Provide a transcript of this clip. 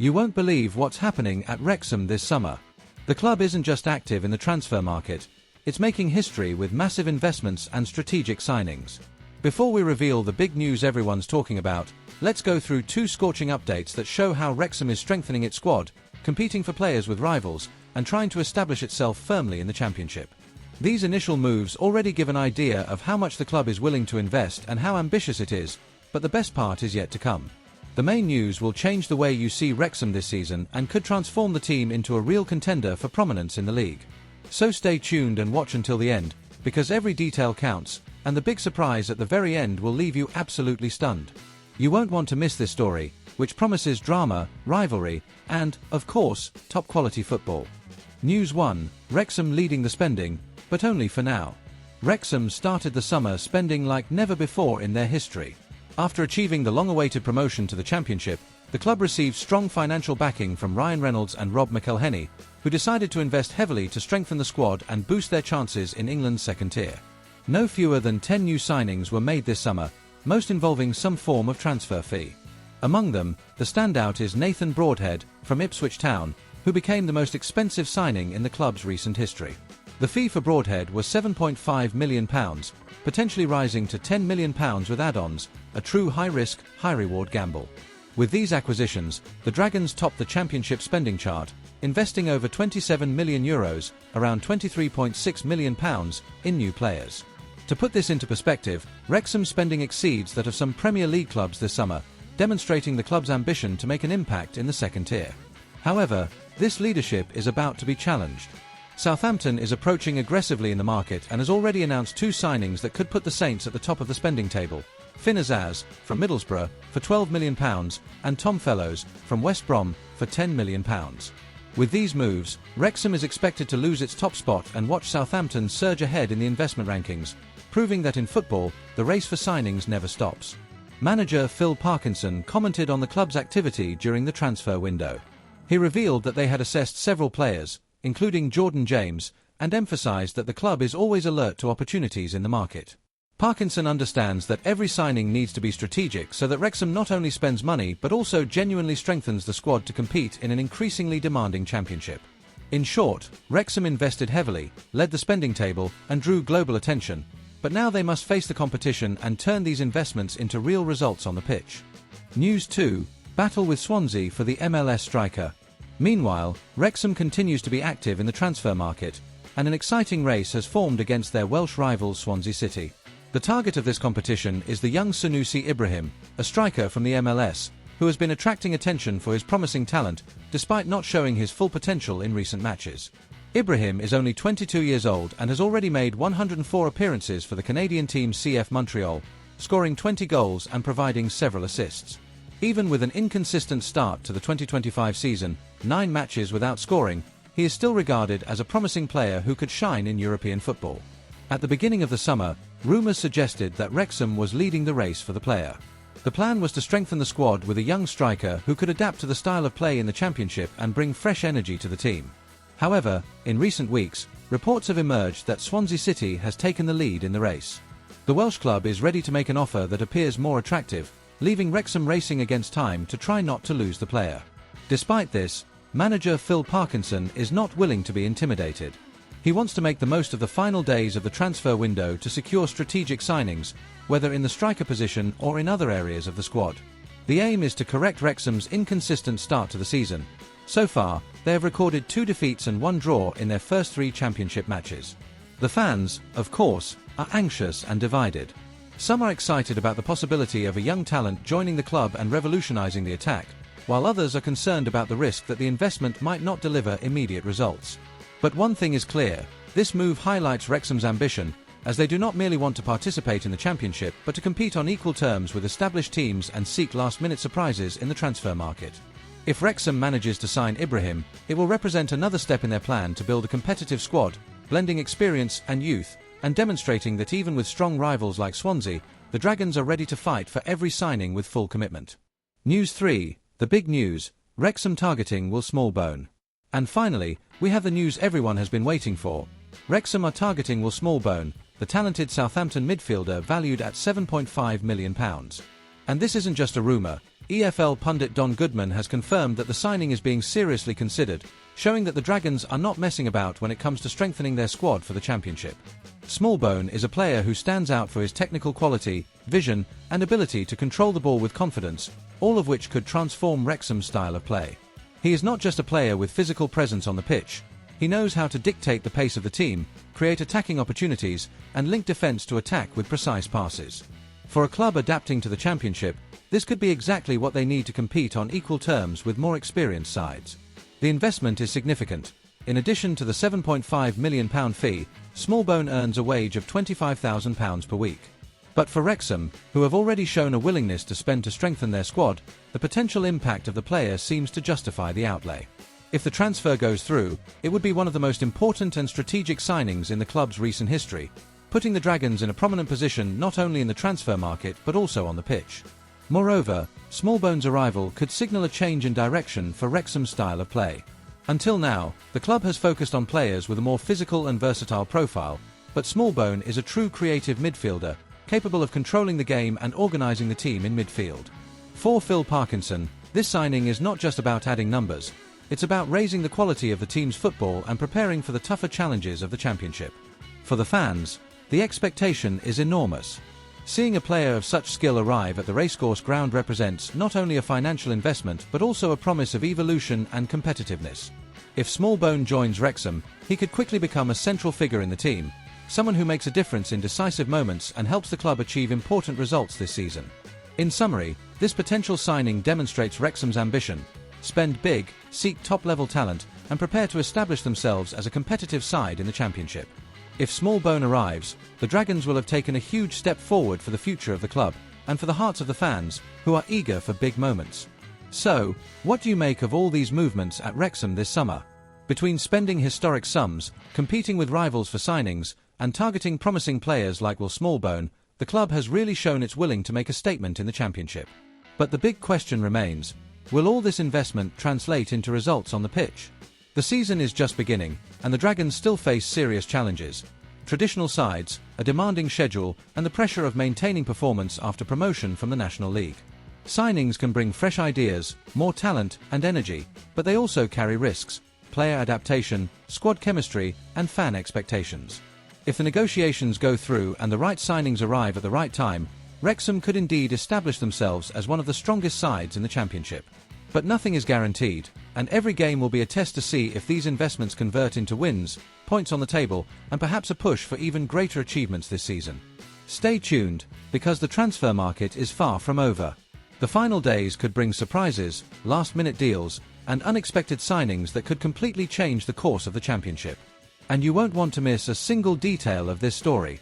You won't believe what's happening at Wrexham this summer. The club isn't just active in the transfer market, it's making history with massive investments and strategic signings. Before we reveal the big news everyone's talking about, let's go through two scorching updates that show how Wrexham is strengthening its squad, competing for players with rivals, and trying to establish itself firmly in the Championship. These initial moves already give an idea of how much the club is willing to invest and how ambitious it is, but the best part is yet to come. The main news will change the way you see Wrexham this season and could transform the team into a real contender for prominence in the league. So stay tuned and watch until the end, because every detail counts, and the big surprise at the very end will leave you absolutely stunned. You won't want to miss this story, which promises drama, rivalry, and, of course, top-quality football. News 1, Wrexham leading the spending, but only for now. Wrexham started the summer spending like never before in their history. After achieving the long-awaited promotion to the Championship, the club received strong financial backing from Reynolds and McElhenney, who decided to invest heavily to strengthen the squad and boost their chances in England's second tier. No fewer than 10 new signings were made this summer, most involving some form of transfer fee. Among them, the standout is Nathan Broadhead, from Ipswich Town, who became the most expensive signing in the club's recent history. The fee for Broadhead was £7.5 million, potentially rising to £10 million with add-ons, a true high-risk, high-reward gamble. With these acquisitions, the Dragons topped the Championship spending chart, investing over €27 million, around £23.6 million, in new players. To put this into perspective, Wrexham's spending exceeds that of some Premier League clubs this summer, demonstrating the club's ambition to make an impact in the second tier. However, this leadership is about to be challenged. Southampton is approaching aggressively in the market and has already announced two signings that could put the Saints at the top of the spending table: Finn Azaz, from Middlesbrough, for £12 million, and Tom Fellows, from West Brom, for £10 million. With these moves, Wrexham is expected to lose its top spot and watch Southampton surge ahead in the investment rankings, proving that in football, the race for signings never stops. Manager Phil Parkinson commented on the club's activity during the transfer window. He revealed that they had assessed several players, including Jordan James, and emphasized that the club is always alert to opportunities in the market. Parkinson understands that every signing needs to be strategic so that Wrexham not only spends money but also genuinely strengthens the squad to compete in an increasingly demanding Championship. In short, Wrexham invested heavily, led the spending table, and drew global attention, but now they must face the competition and turn these investments into real results on the pitch. News 2, battle with Swansea for the MLS striker. Meanwhile, Wrexham continues to be active in the transfer market, and an exciting race has formed against their Welsh rivals Swansea City. The target of this competition is the young Sanusi Ibrahim, a striker from the MLS, who has been attracting attention for his promising talent, despite not showing his full potential in recent matches. Ibrahim is only 22 years old and has already made 104 appearances for the Canadian team CF Montreal, scoring 20 goals and providing several assists. Even with an inconsistent start to the 2025 season, 9 matches without scoring, he is still regarded as a promising player who could shine in European football. At the beginning of the summer, rumours suggested that Wrexham was leading the race for the player. The plan was to strengthen the squad with a young striker who could adapt to the style of play in the Championship and bring fresh energy to the team. However, in recent weeks, reports have emerged that Swansea City has taken the lead in the race. The Welsh club is ready to make an offer that appears more attractive, leaving Wrexham racing against time to try not to lose the player. Despite this, manager Phil Parkinson is not willing to be intimidated. He wants to make the most of the final days of the transfer window to secure strategic signings, whether in the striker position or in other areas of the squad. The aim is to correct Wrexham's inconsistent start to the season. So far, they have recorded 2 defeats and 1 draw in their first 3 Championship matches. The fans, of course, are anxious and divided. Some are excited about the possibility of a young talent joining the club and revolutionizing the attack, while others are concerned about the risk that the investment might not deliver immediate results. But one thing is clear, this move highlights Wrexham's ambition, as they do not merely want to participate in the Championship but to compete on equal terms with established teams and seek last-minute surprises in the transfer market. If Wrexham manages to sign Ibrahim, it will represent another step in their plan to build a competitive squad, blending experience and youth, and demonstrating that even with strong rivals like Swansea, the Dragons are ready to fight for every signing with full commitment. News 3, the big news, Wrexham targeting Will Smallbone. And finally, we have the news everyone has been waiting for. Wrexham are targeting Will Smallbone, the talented Southampton midfielder valued at £7.5 million. And this isn't just a rumour, EFL pundit Don Goodman has confirmed that the signing is being seriously considered, showing that the Dragons are not messing about when it comes to strengthening their squad for the Championship. Smallbone is a player who stands out for his technical quality, vision, and ability to control the ball with confidence, all of which could transform Wrexham's style of play. He is not just a player with physical presence on the pitch. He knows how to dictate the pace of the team, create attacking opportunities, and link defence to attack with precise passes. For a club adapting to the Championship, this could be exactly what they need to compete on equal terms with more experienced sides. The investment is significant. In addition to the £7.5 million fee, Smallbone earns a wage of £25,000 per week. But for Wrexham, who have already shown a willingness to spend to strengthen their squad, the potential impact of the player seems to justify the outlay. If the transfer goes through, it would be one of the most important and strategic signings in the club's recent history, putting the Dragons in a prominent position not only in the transfer market but also on the pitch. Moreover, Smallbone's arrival could signal a change in direction for Wrexham's style of play. Until now, the club has focused on players with a more physical and versatile profile, but Smallbone is a true creative midfielder, capable of controlling the game and organising the team in midfield. For Phil Parkinson, this signing is not just about adding numbers, it's about raising the quality of the team's football and preparing for the tougher challenges of the Championship. For the fans, the expectation is enormous. Seeing a player of such skill arrive at the racecourse ground represents not only a financial investment but also a promise of evolution and competitiveness. If Smallbone joins Wrexham, he could quickly become a central figure in the team, someone who makes a difference in decisive moments and helps the club achieve important results this season. In summary, this potential signing demonstrates Wrexham's ambition: spend big, seek top-level talent, and prepare to establish themselves as a competitive side in the Championship. If Smallbone arrives, the Dragons will have taken a huge step forward for the future of the club, and for the hearts of the fans, who are eager for big moments. So, what do you make of all these movements at Wrexham this summer? Between spending historic sums, competing with rivals for signings, and targeting promising players like Will Smallbone, the club has really shown it's willing to make a statement in the Championship. But the big question remains: will all this investment translate into results on the pitch? The season is just beginning, and the Dragons still face serious challenges: traditional sides, a demanding schedule, and the pressure of maintaining performance after promotion from the National League. Signings can bring fresh ideas, more talent, and energy, but they also carry risks: player adaptation, squad chemistry, and fan expectations. If the negotiations go through and the right signings arrive at the right time, Wrexham could indeed establish themselves as one of the strongest sides in the Championship. But nothing is guaranteed, and every game will be a test to see if these investments convert into wins, points on the table, and perhaps a push for even greater achievements this season. Stay tuned, because the transfer market is far from over. The final days could bring surprises, last-minute deals, and unexpected signings that could completely change the course of the Championship. And you won't want to miss a single detail of this story.